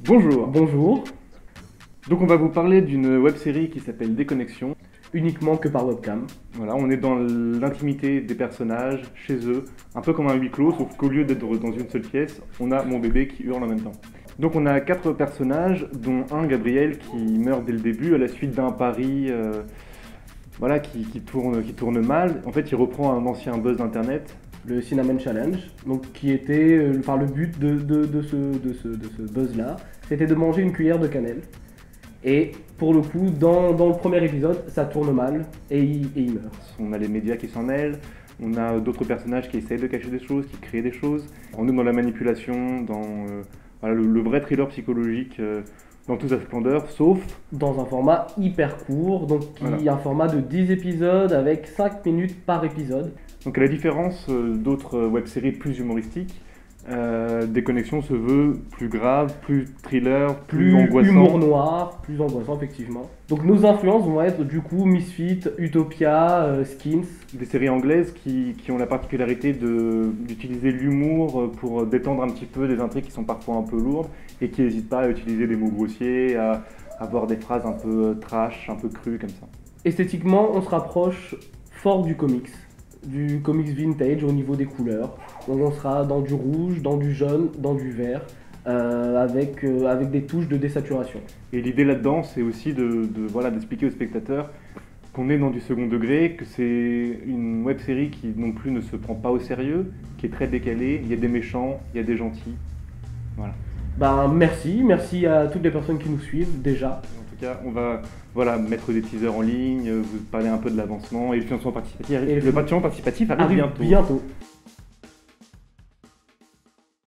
Bonjour. Bonjour, Donc on va vous parler d'une web-série qui s'appelle Déconnexion. uniquement que par webcam. Voilà, on est dans l'intimité des personnages, chez eux, un peu comme un huis clos, sauf qu'au lieu d'être dans une seule pièce, on a mon bébé qui hurle en même temps. Donc on a 4 personnages, dont un, Gabriel, qui meurt dès le début à la suite d'un pari voilà, qui tourne mal. En fait, il reprend un ancien buzz d'internet. Le Cinnamon Challenge, donc qui était, le but de ce buzz-là, c'était de manger une cuillère de cannelle. Et pour le coup, dans le premier épisode, ça tourne mal et il meurt. On a les médias qui s'en mêlent, on a d'autres personnages qui essayent de cacher des choses, qui créent des choses. On est dans la manipulation, dans voilà, le vrai thriller psychologique dans toute sa splendeur, sauf Dans un format hyper court, donc qui Voilà. est un format de 10 épisodes avec 5 minutes par épisode. donc à la différence d'autres web-séries plus humoristiques, Déconnexion se veut plus grave, plus thriller, plus angoissant. Humour noir, plus angoissant effectivement. Donc nos influences vont être du coup Misfit, Utopia, Skins. Des séries anglaises qui ont la particularité d'utiliser l'humour pour détendre un petit peu des intrigues qui sont parfois un peu lourdes et qui n'hésitent pas à utiliser des mots grossiers, à avoir des phrases un peu trash, un peu crues comme ça. Esthétiquement, on se rapproche fort du comics vintage au niveau des couleurs. Donc on sera dans du rouge, dans du jaune, dans du vert, avec des touches de désaturation. Et l'idée là-dedans, c'est aussi voilà, d'expliquer aux spectateurs qu'on est dans du second degré, que c'est une web-série qui non plus ne se prend pas au sérieux, qui est très décalée, il y a des méchants, il y a des gentils. Voilà. Ben merci à toutes les personnes qui nous suivent déjà. En tout cas, on va voilà, mettre des teasers en ligne, vous parler un peu de l'avancement et le financement participatif. Et Le financement participatif arrive Arrive bientôt. bientôt.